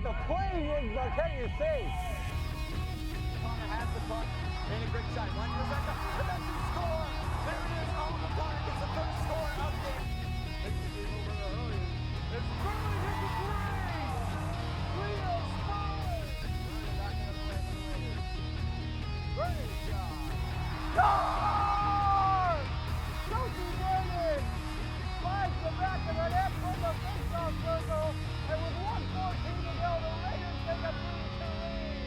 the play is, but can you see? Connor has the puck, made a great shot. One to the second, and that's the score. There it is. Oliver Connor gets the first score of the game. It's Burley hit the three. Leo scores. Great shot. Score! Chelsea Vernon slides the back of the net from the face-off circle, and with 1:14 to go, the Raiders take a 3-2 lead.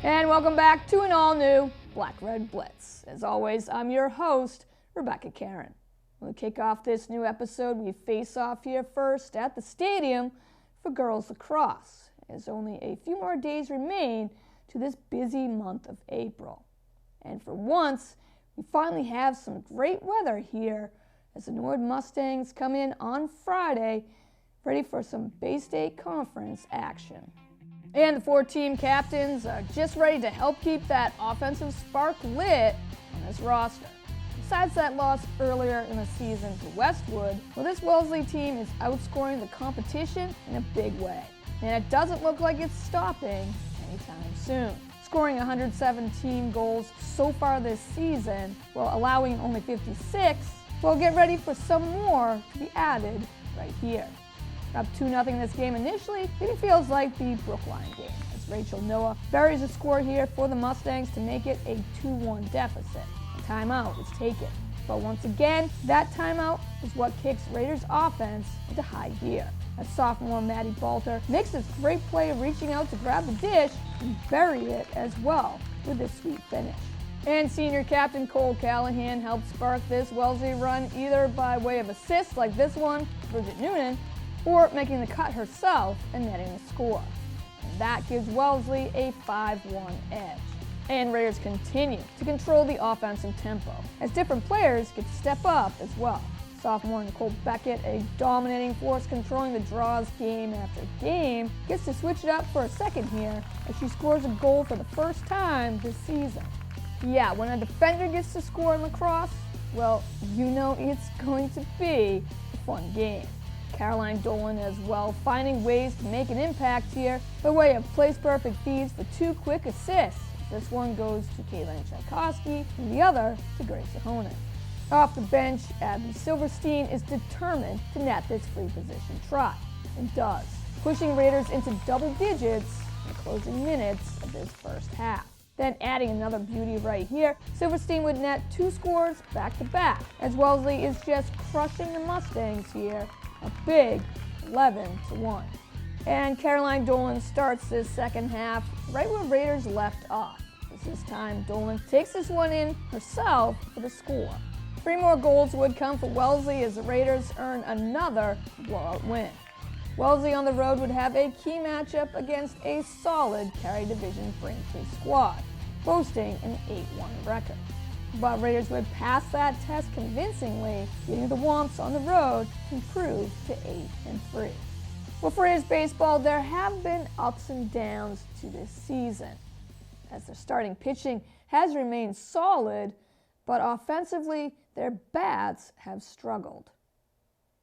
And welcome back to an all-new Black Red Blitz. As always, I'm your host, Rebecca Cahn. We'll kick off this new episode. We face off here first at the stadium for girls lacrosse, as only a few more days remain to this busy month of April. And for once, we finally have some great weather here as the Norwood Mustangs come in on Friday, ready for some Bay State Conference action. And the 4-team captains are just ready to help keep that offensive spark lit on this roster. Besides that loss earlier in the season to Westwood, well, this Wellesley team is outscoring the competition in a big way. And it doesn't look like it's stopping anytime soon. Scoring 117 goals so far this season, while allowing only 56, we'll get ready for some more to be added right here. Up 2-0 this game initially, it feels like the Brookline game, as Rachel Noah buries a score here for the Mustangs to make it a 2-1 deficit. A timeout is taken. But once again, that timeout is what kicks Raiders offense into high gear. As sophomore Maddie Balter makes this great play of reaching out to grab the dish and bury it as well with this sweet finish. And senior captain Cole Callahan helped spark this Wellesley run either by way of assists like this one, Bridget Noonan, or making the cut herself and netting the score. And that gives Wellesley a 5-1 edge. And Raiders continue to control the offensive tempo, as different players get to step up as well. Sophomore Nicole Beckett, a dominating force controlling the draws game after game, gets to switch it up for a second here as she scores a goal for the first time this season. Yeah, when a defender gets to score in lacrosse, well, you know it's going to be a fun game. Caroline Dolan as well, finding ways to make an impact here by way of place-perfect feeds for 2 quick assists. This one goes to Caitlin Tchaikovsky and the other to Grace Ahonen. Off the bench, Abby Silverstein is determined to net this free position try, and does, pushing Raiders into double digits in the closing minutes of this first half. Then adding another beauty right here, Silverstein would net 2 scores back-to-back, as Wellesley is just crushing the Mustangs here, a big 11-1. And Caroline Dolan starts this second half right where Raiders left off. This time, Dolan takes this one in herself for the score. 3 more goals would come for Wellesley as the Raiders earn another blowout win. Wellesley on the road would have a key matchup against a solid Carey Division Braintree squad, boasting an 8-1 record. But Raiders would pass that test convincingly, getting the Womps on the road to improve to 8-3. Well, for Raiders baseball, there have been ups and downs to this season, as their starting pitching has remained solid, but offensively, their bats have struggled.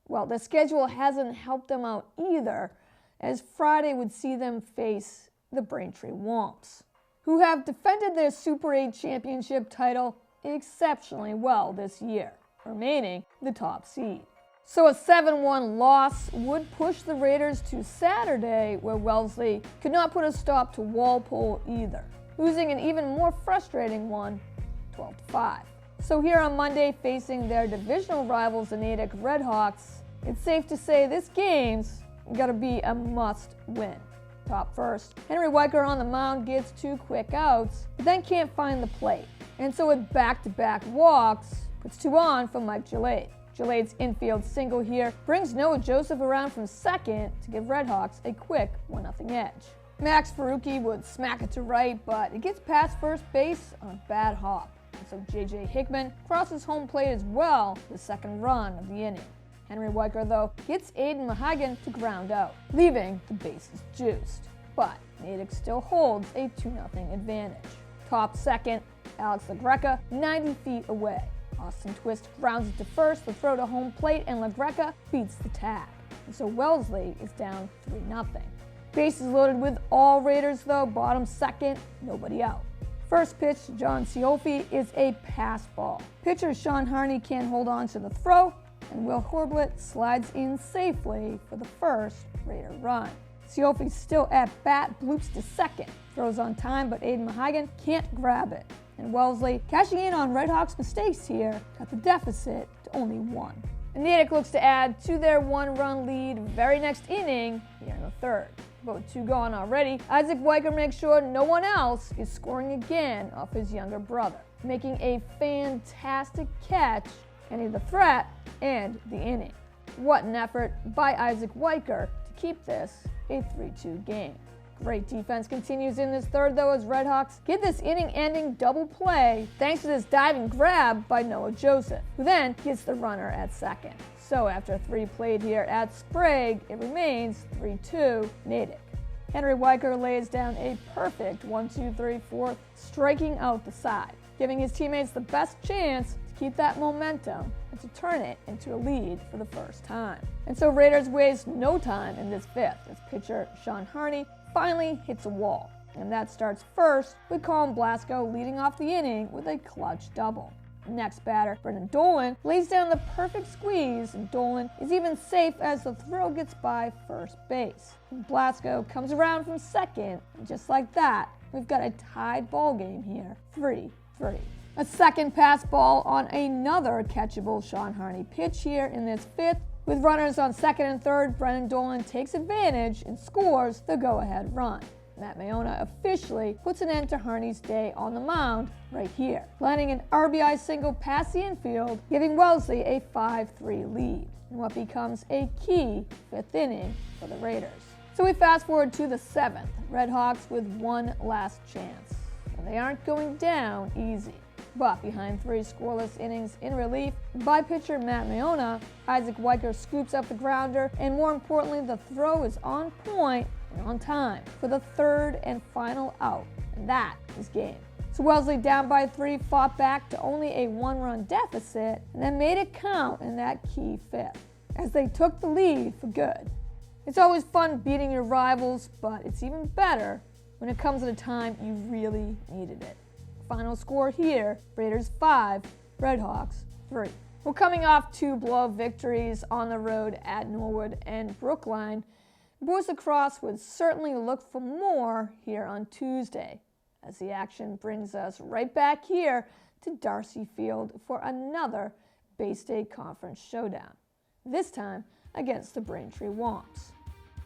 Well, the schedule hasn't helped them out either, as Friday would see them face the Braintree Womps, who have defended their Super 8 championship title exceptionally well this year, remaining the top seed. So a 7-1 loss would push the Raiders to Saturday, where Wellesley could not put a stop to Walpole either, losing an even more frustrating one, 12-5. So here on Monday, facing their divisional rivals, the Natick Redhawks, it's safe to say this game's gotta be a must-win. Top first, Henry Weicker on the mound gets 2 quick outs, but then can't find the plate. And so with back-to-back walks, puts 2 on for Mike Gillade. Gillade's infield single here brings Noah Joseph around from second to give Redhawks a quick 1-0 edge. Max Faruqi would smack it to right, but it gets past first base on a bad hop. And so J.J. Hickman crosses home plate as well, the second run of the inning. Henry Weicker, though, gets Aiden Mahagan to ground out, leaving the bases juiced. But Natick still holds a 2-0 advantage. Top second, Alex LaGreca 90 feet away. Austin Twist grounds it to first, the throw to home plate, and LaGreca beats the tag. And so Wellesley is down 3-0. Bases loaded with all Raiders though, bottom second, nobody out. First pitch to John Cioffi is a pass ball. Pitcher Sean Harney can't hold on to the throw, and Will Horblett slides in safely for the first Raider run. Cioffi still at bat, bloops to second, throws on time, but Aiden Mahagan can't grab it. And Wellesley, cashing in on Red Hawks' mistakes here, cut the deficit to only 1. And Natick looks to add to their 1-run lead very next inning here in the third. But with 2 gone already, Isaac Weicker makes sure no one else is scoring again off his younger brother, making a fantastic catch, ending the threat and the inning. What an effort by Isaac Weicker to keep this a 3-2 game. Great defense continues in this third though as Red Hawks get this inning-ending double play thanks to this diving grab by Noah Joseph, who then gets the runner at second. So after 3 played here at Sprague, it remains 3-2 Natick. Henry Weicker lays down a perfect 1-2-3-4, striking out the side, giving his teammates the best chance to keep that momentum and to turn it into a lead for the first time. And so Raiders waste no time in this fifth as pitcher Sean Harney finally hits a wall. And that starts first with Colin Blasco leading off the inning with a clutch double. Next batter, Brendan Dolan, lays down the perfect squeeze, and Dolan is even safe as the throw gets by first base. And Blasco comes around from second, and just like that, we've got a tied ball game here, 3-3. A second pass ball on another catchable Sean Harney pitch here in this fifth. With runners on second and third, Brendan Dolan takes advantage and scores the go-ahead run. Matt Mayona officially puts an end to Harney's day on the mound right here, landing an RBI single past the infield, giving Wellesley a 5-3 lead in what becomes a key fifth inning for the Raiders. So we fast forward to the seventh, Red Hawks with one last chance, and they aren't going down easy. But behind 3 scoreless innings in relief by pitcher Matt Mayona, Isaac Weicker scoops up the grounder, and more importantly, the throw is on point and on time for the third and final out, and that is game. So Wellesley, down by 3, fought back to only a 1-run deficit and then made it count in that key fifth as they took the lead for good. It's always fun beating your rivals, but it's even better when it comes at a time you really needed it. Final score here, Raiders 5, Red Hawks 3. Well, coming off 2 blowout victories on the road at Norwood and Brookline, boys lacrosse would certainly look for more here on Tuesday, as the action brings us right back here to Darcy Field for another Bay State Conference showdown, this time against the Braintree Womps.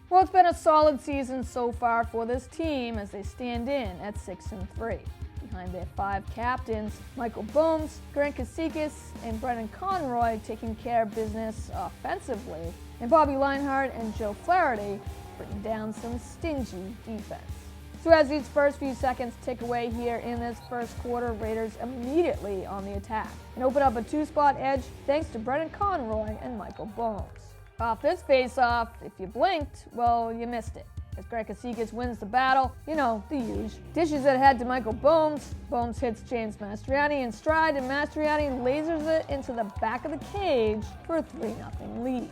Well, it's been a solid season so far for this team as they stand in at 6-3. Behind their 5 captains, Michael Booms, Grant Kasikis, and Brendan Conroy taking care of business offensively, and Bobby Leinhardt and Joe Flaherty bringing down some stingy defense. So as these first few seconds tick away here in this first quarter, Raiders immediately on the attack and open up a 2-spot edge thanks to Brendan Conroy and Michael Booms. Off this face-off, if you blinked, well, you missed it. As Greg Kasikis wins the battle, you know, the huge. Dishes it ahead to Michael Booms. Booms hits James Mastriani in stride, and Mastriani lasers it into the back of the cage for a 3-0 lead.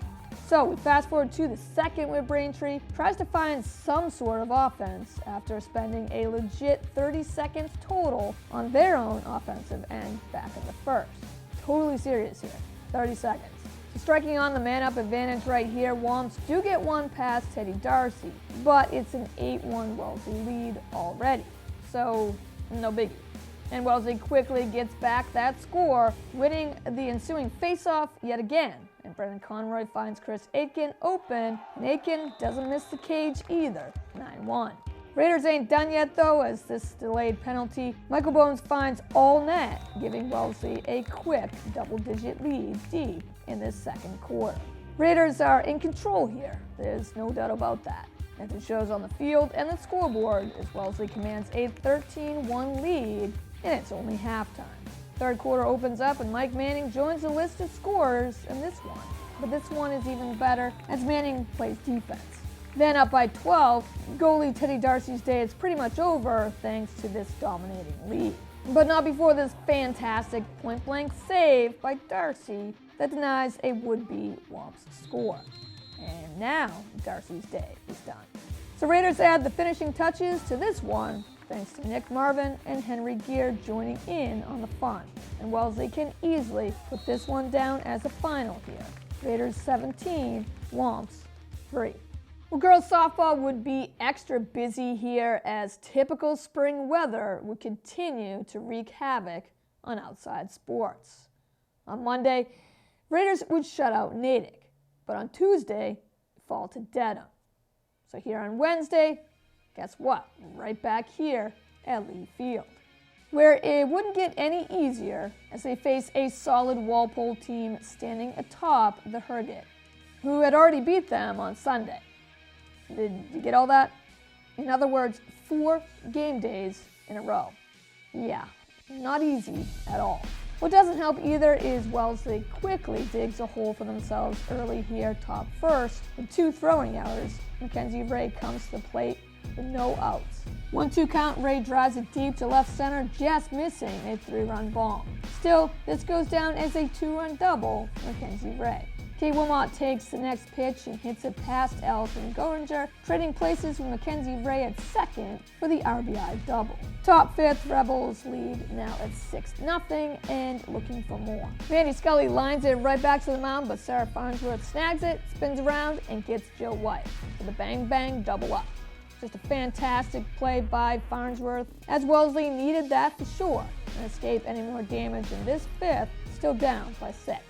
So we fast forward to the second where Braintree tries to find some sort of offense after spending a legit 30 seconds total on their own offensive end back in the first. Totally serious here, 30 seconds. Striking on the man-up advantage right here, Womps do get one past Teddy Darcy, but it's an 8-1 Wellesley lead already, so no biggie. And Wellesley quickly gets back that score, winning the ensuing face-off yet again. And Brendan Conroy finds Chris Aitken open, and Aitken doesn't miss the cage either, 9-1. Raiders ain't done yet though, as this delayed penalty, Michael Bones finds all net, giving Wellesley a quick double-digit lead deep in this second quarter. Raiders are in control here, there's no doubt about that. As it shows on the field and the scoreboard, as Wellesley commands a 13-1 lead, and it's only halftime. Third quarter opens up and Mike Manning joins the list of scorers in this one. But this one is even better as Manning plays defense. Then up by 12, goalie Teddy Darcy's day is pretty much over thanks to this dominating lead. But not before this fantastic point-blank save by Darcy that denies a would-be Womps score. And now Darcy's day is done. So Raiders add the finishing touches to this one, thanks to Nick Marvin and Henry Gear joining in on the fun. And Wellesley can easily put this one down as a final here. Raiders 17, Womps 3. Well, girls softball would be extra busy here as typical spring weather would continue to wreak havoc on outside sports. On Monday, Raiders would shut out Natick, but on Tuesday, fall to Dedham. So here on Wednesday, guess what? Right back here at Lee Field, where it wouldn't get any easier as they face a solid Walpole team standing atop the Horde, who had already beat them on Sunday. Did you get all that? In other words, 4 game days in a row. Yeah, not easy at all. What doesn't help either is Wellesley quickly digs a hole for themselves early here, top first, with 2 throwing errors. Mackenzie Ray comes to the plate with no outs. 1-2 count, Ray drives it deep to left center, just missing a 3-run bomb. Still, this goes down as a 2-run double for Mackenzie Ray. Kate Wilmot takes the next pitch and hits it past Allison Goringer, trading places with Mackenzie Ray at second for the RBI double. Top 5th, Rebels lead now at 6-0 and looking for more. Mandy Scully lines it right back to the mound, but Sarah Farnsworth snags it, spins around, and gets Joe White for the bang-bang double up. Just a fantastic play by Farnsworth, as Wellesley needed that for sure and escape any more damage in this 5th, still down by 6.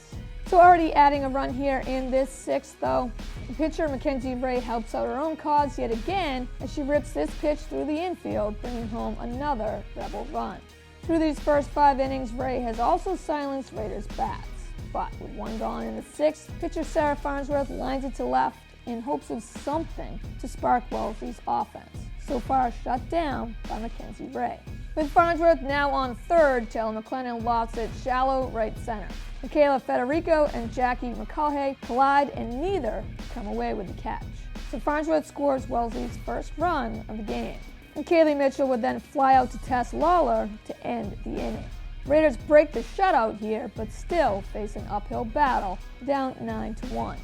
So already adding a run here in this 6th, though. The pitcher, Mackenzie Ray, helps out her own cause yet again as she rips this pitch through the infield, bringing home another Rebel run. Through these first 5 innings, Ray has also silenced Raiders' bats. But with 1 gone in the 6th, pitcher Sarah Farnsworth lines it to left in hopes of something to spark Wellesley's offense, so far shut down by Mackenzie Ray. With Farnsworth now on third, Taylor McLennan lofts it shallow right center. Michaela Federico and Jackie McCulhey collide and neither come away with the catch. So Farnsworth scores Wellesley's first run of the game. And Kaylee Mitchell would then fly out to Tess Lawler to end the inning. Raiders break the shutout here, but still face an uphill battle, down 9-1.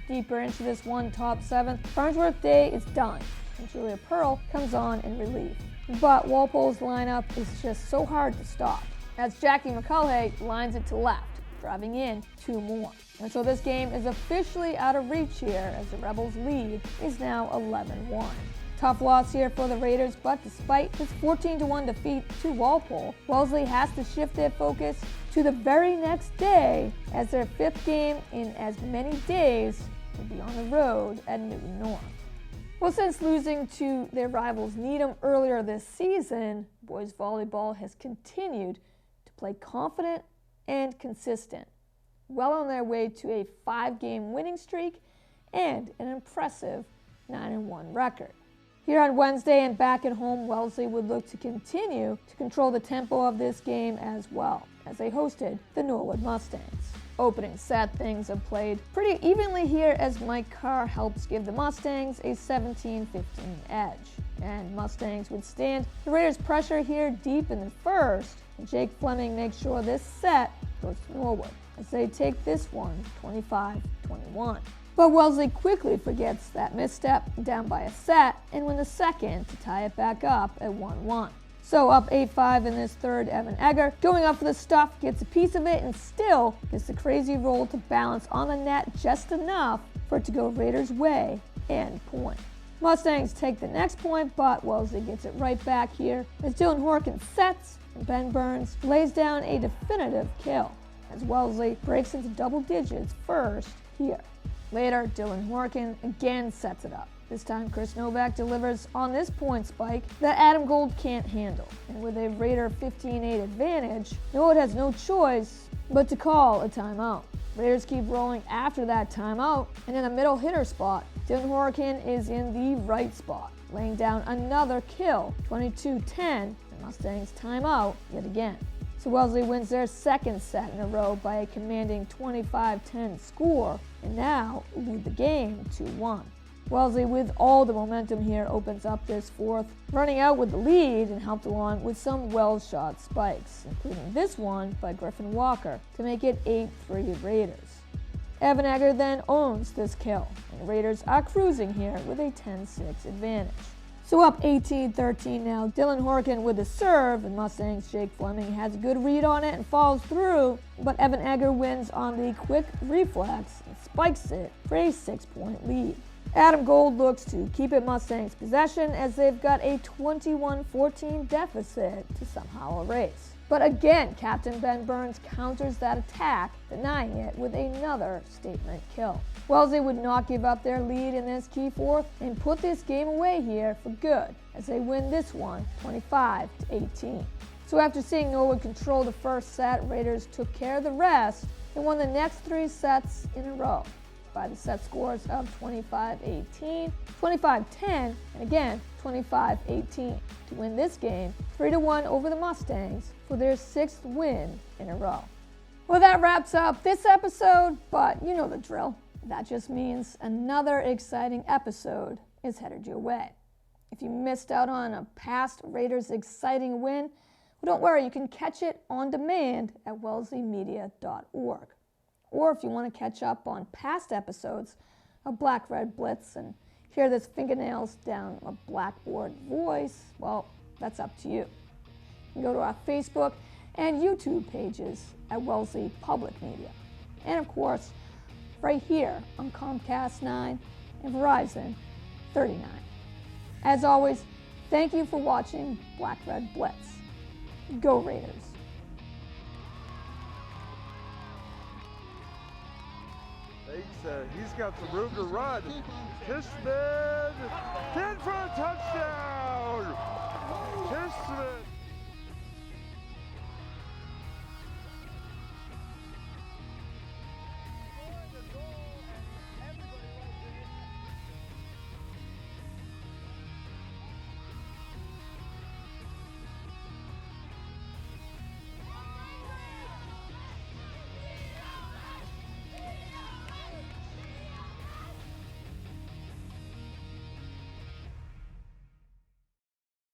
Deeper into this one, top 7th, Farnsworth day is done, and Julia Pearl comes on in relief. But Walpole's lineup is just so hard to stop, as Jackie McCulhey lines it to left, driving in 2 more. And so this game is officially out of reach here as the Rebels' lead is now 11-1. Tough loss here for the Raiders, but despite this 14-1 defeat to Walpole, Wellesley has to shift their focus to the very next day as their 5th game in as many days will be on the road at Newton North. Well, since losing to their rivals Needham earlier this season, boys volleyball has continued to play confident and consistent, well on their way to a 5-game winning streak and an impressive 9-1 record. Here on Wednesday and back at home, Wellesley would look to continue to control the tempo of this game as well, as they hosted the Norwood Mustangs. Opening set, things have played pretty evenly here as Mike Carr helps give the Mustangs a 17-15 edge. And Mustangs would stand the Raiders' pressure here deep in the first, and Jake Fleming makes sure this set goes to Norwood as they take this one 25-21. But Wellesley quickly forgets that misstep, down by a set, and win the second to tie it back up at 1-1. So up 8-5 in this third, Evan Egger, going up for the stuff, gets a piece of it and still gets the crazy roll to balance on the net just enough for it to go Raiders' way and point. Mustangs take the next point, but Wellesley gets it right back here as Dylan Horkin sets and Ben Burns lays down a definitive kill as Wellesley breaks into double digits first here. Later, Dylan Horkin again sets it up. This time, Chris Novak delivers on this point spike that Adam Gold can't handle. And with a Raider 15-8 advantage, Norwood has no choice but to call a timeout. Raiders keep rolling after that timeout, and in a middle hitter spot, Dylan Horkin is in the right spot, laying down another kill, 22-10, and Mustangs timeout yet again. So Wellesley wins their second set in a row by a commanding 25-10 score, and now lead the game 2-1. Wellesley, with all the momentum here, opens up this fourth, running out with the lead and helped along with some well-shot spikes, including this one by Griffin Walker to make it 8-3 Raiders. Evan Egger then owns this kill, and the Raiders are cruising here with a 10-6 advantage. So up 18-13 now, Dylan Horkin with the serve, and Mustangs' Jake Fleming has a good read on it and follows through, but Evan Egger wins on the quick reflex and spikes it for a 6-point lead. Adam Gold looks to keep it Mustangs' possession as they've got a 21-14 deficit to somehow erase. But again, Captain Ben Burns counters that attack, denying it with another statement kill. Wellesley would not give up their lead in this key fourth and put this game away here for good as they win this one 25-18. So after seeing Norwood control the first set, Raiders took care of the rest and won the next 3 sets in a row by the set scores of 25-18, 25-10, and again 25-18 to win this game 3-1 over the Mustangs for their 6th win in a row. Well, that wraps up this episode, but you know the drill. That just means another exciting episode is headed your way. If you missed out on a past Raiders exciting win, well, don't worry, you can catch it on demand at wellesleymedia.org. Or if you want to catch up on past episodes of Black Red Blitz and hear this fingernails down a blackboard voice, well, that's up to you. You can go to our Facebook and YouTube pages at Wellesley Public Media. And of course, right here on Comcast 9 and Verizon 39. As always, thank you for watching Black Red Blitz. Go Raiders! He's got some room to run. Tishman in for a touchdown! Tishman!